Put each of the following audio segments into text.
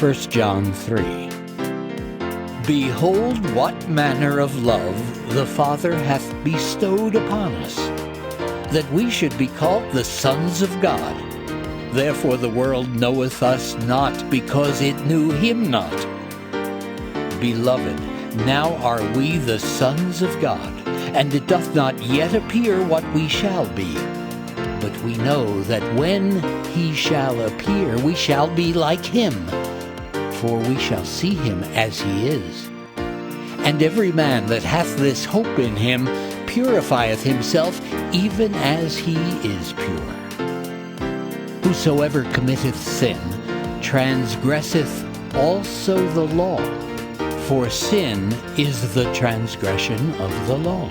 1 John 3. Behold what manner of love the Father hath bestowed upon us, that we should be called the sons of God. Therefore the world knoweth us not, because it knew him not. Beloved, now are we the sons of God, and it doth not yet appear what we shall be. But we know that when he shall appear, we shall be like him, for we shall see him as he is. And every man that hath this hope in him purifieth himself, even as he is pure. Whosoever committeth sin transgresseth also the law, for sin is the transgression of the law.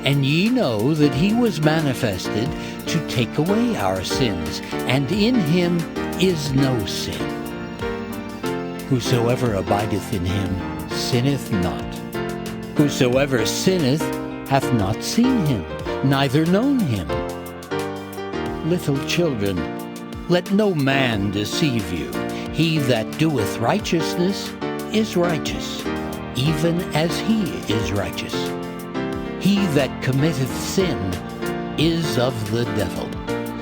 And ye know that he was manifested to take away our sins, and in him is no sin. Whosoever abideth in him sinneth not. Whosoever sinneth hath not seen him, neither known him. Little children, let no man deceive you. He that doeth righteousness is righteous, even as he is righteous. He that committeth sin is of the devil,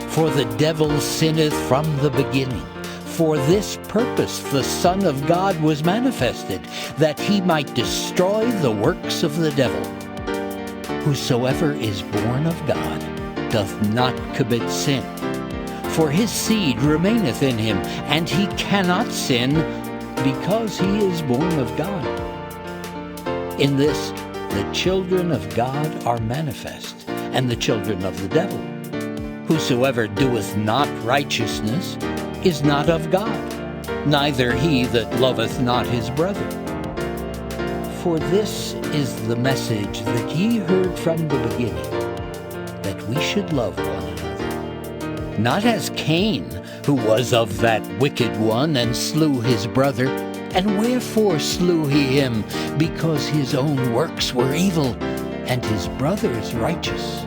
for the devil sinneth from the beginning. For this purpose the Son of God was manifested, that he might destroy the works of the devil. Whosoever is born of God doth not commit sin, for his seed remaineth in him, and he cannot sin, because he is born of God. In this the children of God are manifest, and the children of the devil. Whosoever doeth not righteousness is not of God, neither he that loveth not his brother. For this is the message that ye heard from the beginning, that we should love one another. Not as Cain, who was of that wicked one, and slew his brother. And wherefore slew he him? Because his own works were evil, and his brother's righteous.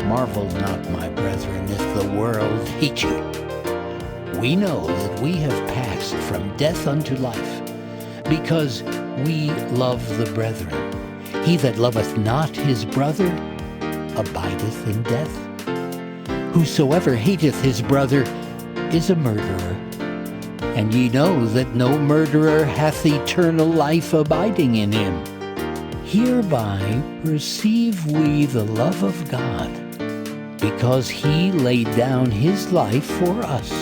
Marvel not, my brethren, if the world hate you. We know that we have passed from death unto life, because we love the brethren. He that loveth not his brother abideth in death. Whosoever hateth his brother is a murderer. And ye know that no murderer hath eternal life abiding in him. Hereby perceive we the love of God, because he laid down his life for us.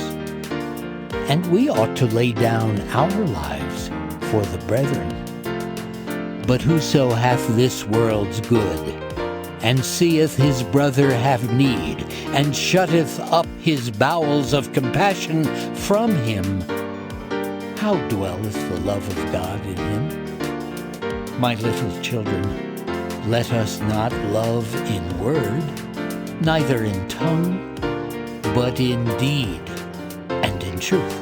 And we ought to lay down our lives for the brethren. But whoso hath this world's good, and seeth his brother have need, and shutteth up his bowels of compassion from him, how dwelleth the love of God in him? My little children, let us not love in word, neither in tongue, but in deed and in truth.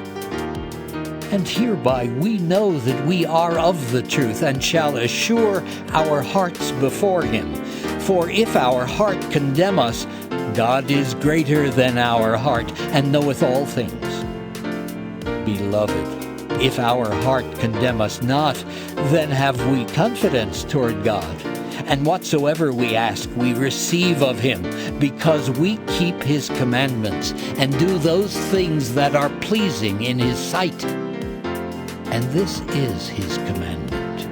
And hereby we know that we are of the truth, and shall assure our hearts before him. For if our heart condemn us, God is greater than our heart, and knoweth all things. Beloved, if our heart condemn us not, then have we confidence toward God. And whatsoever we ask, we receive of him, because we keep his commandments, and do those things that are pleasing in his sight. And this is his commandment,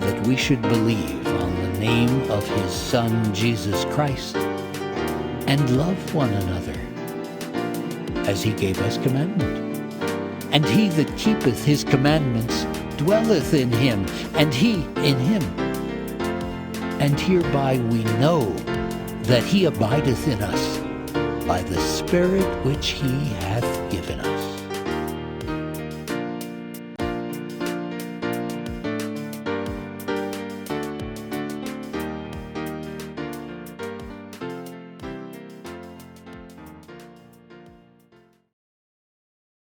that we should believe on the name of his Son Jesus Christ, and love one another, as he gave us commandment. And he that keepeth his commandments dwelleth in him, and he in him. And hereby we know that he abideth in us, by the Spirit which he hath given us.